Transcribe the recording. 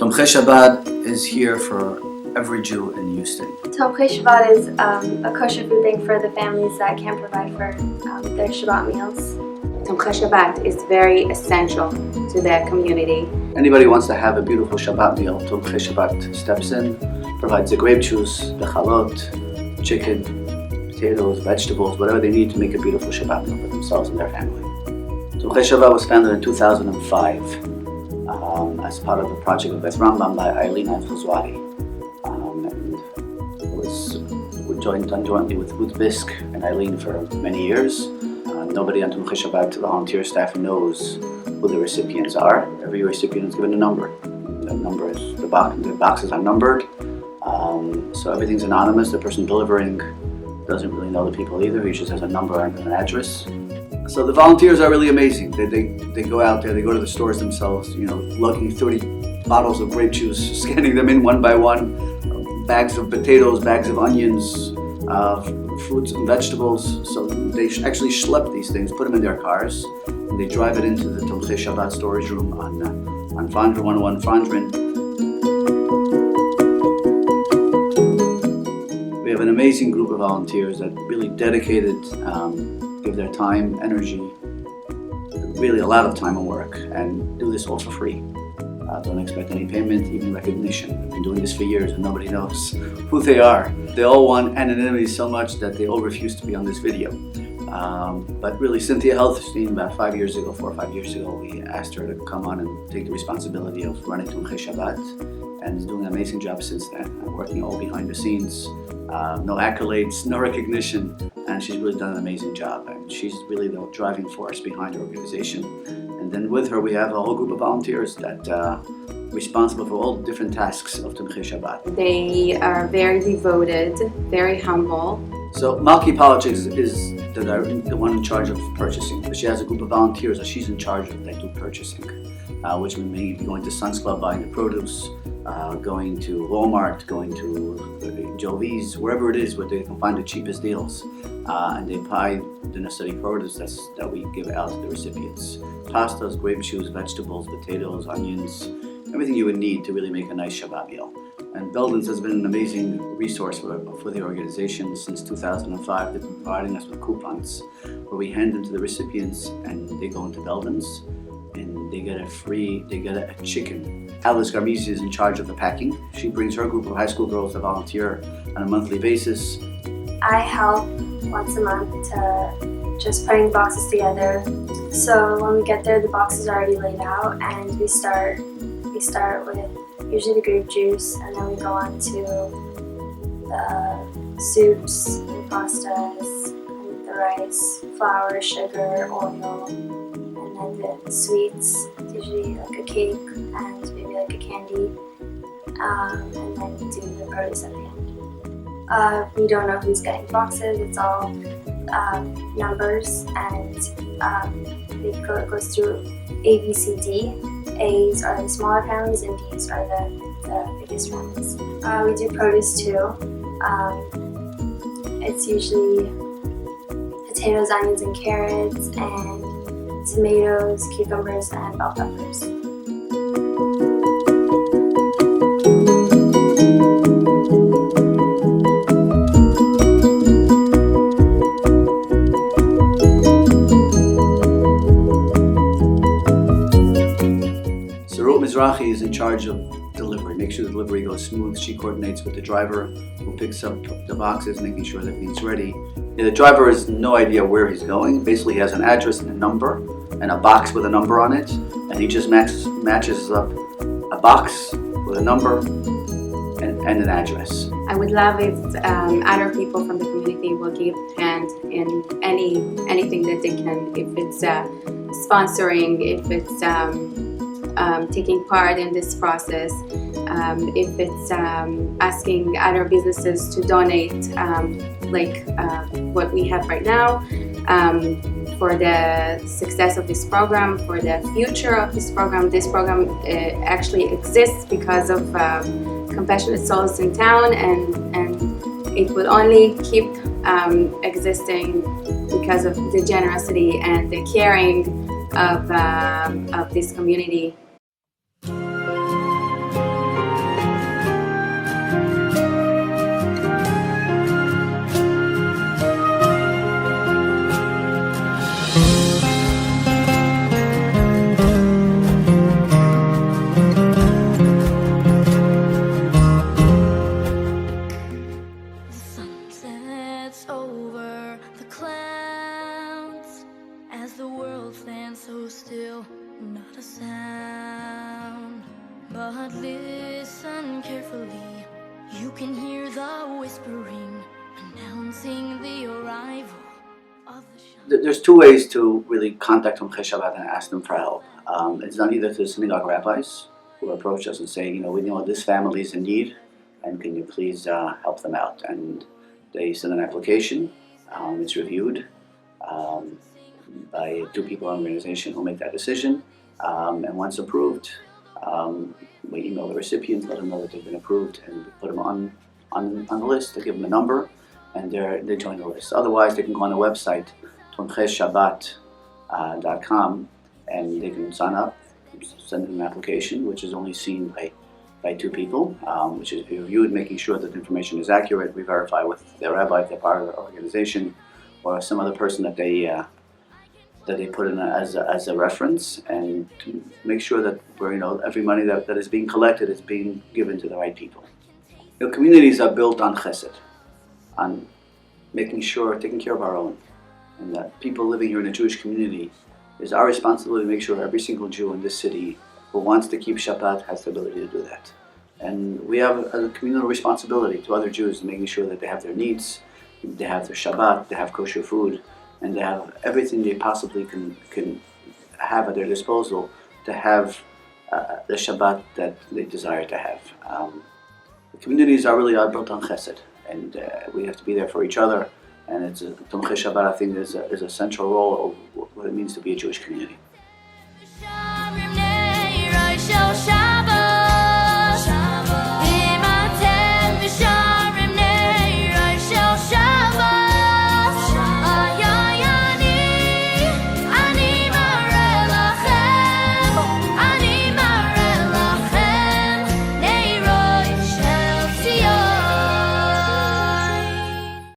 Tomchei Shabbat is here for every Jew in Houston. Tomchei Shabbat is a kosher food bank for the families that can't provide for their Shabbat meals. Tomchei Shabbat is very essential to the community. Anybody who wants to have a beautiful Shabbat meal, Tomchei Shabbat steps in, provides the grape juice, the chalot, chicken, potatoes, vegetables, whatever they need to make a beautiful Shabbat meal for themselves and their family. Tomchei Shabbat was founded in 2005 as part of the project of Beth Rambam by Eileen and Chazwari. And it was done jointly with Ruth Bisk and Eileen for many years. Nobody on Tomchei Shabbat volunteer staff knows who the recipients are. Every recipient is given a number. The number is the boxes are numbered, so everything's anonymous. The person delivering doesn't really know the people either. He just has a number and an address. So the volunteers are really amazing. They go out there. They go to the stores themselves. Lugging 30 bottles of grape juice, scanning them in one by one. Bags of potatoes, bags of onions, fruits and vegetables. So they actually schlep these things, put them in their cars, and they drive it into the Tomchei Shabbat storage room on Fondren 101 Fondren. We have an amazing group of volunteers that really dedicated, give their time, energy, really a lot of time and work, and do this all for free. Don't expect any payment, even recognition. I've been doing this for years and nobody knows who they are. They all want anonymity so much that they all refuse to be on this video. But really, Cynthia Helfstein, about 4 or 5 years ago, we asked her to come on and take the responsibility of running Tomchei Shabbat, and is doing an amazing job since then, working all behind the scenes. No accolades, no recognition, and she's really done an amazing job, and she's really the driving force behind the organization. And then with her we have a whole group of volunteers that are responsible for all the different tasks of Tomchei Shabbat. They are very devoted, very humble. So Malki Politics is the one in charge of purchasing, but she has a group of volunteers that she's in charge of that do purchasing, which may be going to Sun's Club buying the produce, going to Walmart, going to Jovi's, wherever it is where they can find the cheapest deals, and they buy the necessary produce that we give out to the recipients. Pastas, grape juice, vegetables, potatoes, onions, everything you would need to really make a nice Shabbat meal. And Belden's has been an amazing resource for the organization since 2005. They've been providing us with coupons where we hand them to the recipients and they go into Belden's and they get a chicken. Alice Garmisi is in charge of the packing. She brings her group of high school girls to volunteer on a monthly basis. I help once a month to just putting the boxes together. So when we get there, the boxes are already laid out, and we start with usually the grape juice, and then we go on to the soups, and pastas, and the rice, flour, sugar, oil, and then the sweets, usually like a cake and maybe like a candy, and then we do the produce at the end. We don't know who's getting boxes, it's all numbers, and it goes through A, B, C, D. A's are the smaller families and D's are the biggest families. We do produce too. It's usually potatoes, onions, and carrots, and tomatoes, cucumbers, and bell peppers. Mizrahi is in charge of delivery, make sure the delivery goes smooth. She coordinates with the driver who picks up the boxes, making sure that everything's ready. The driver has no idea where he's going. Basically, he has an address and a number and a box with a number on it, and he just matches up a box with a number and an address. I would love if other people from the community will give a hand in anything that they can, if it's sponsoring, if it's taking part in this process, if it's asking other businesses to donate, like what we have right now, for the success of this program, for the future of this program. This program actually exists because of compassionate souls in town, and it would only keep existing because of the generosity and the caring of this community. But listen carefully, you can hear the whispering, announcing the arrival of the Shabbat. There's two ways to really contact Tomchei Shabbat and ask them for help. It's done either to the synagogue rabbis who approach us and say, we know this family is in need, and can you please help them out? And they send an application. It's reviewed by two people in the organization who make that decision. And once approved, we email the recipient, let them know that they've been approved, and we put them on the list. They give them a number, and they join the list. Otherwise, they can go on the website, Tomchei Shabbat.com, and they can sign up, send in an application, which is only seen by two people, which is reviewed, making sure that the information is accurate. We verify with their rabbi if they're part of the organization, or some other person that they put in as a reference, and to make sure that every money that is being collected is being given to the right people. Communities are built on chesed, on taking care of our own, and that people living here in a Jewish community is our responsibility to make sure every single Jew in this city who wants to keep Shabbat has the ability to do that. And we have a communal responsibility to other Jews, making sure that they have their needs, they have their Shabbat, they have kosher food, and they have everything they possibly can have at their disposal to have the Shabbat that they desire to have. The communities are built on chesed, and we have to be there for each other. And Tomchei Shabbat, I think, is a central role of what it means to be a Jewish community.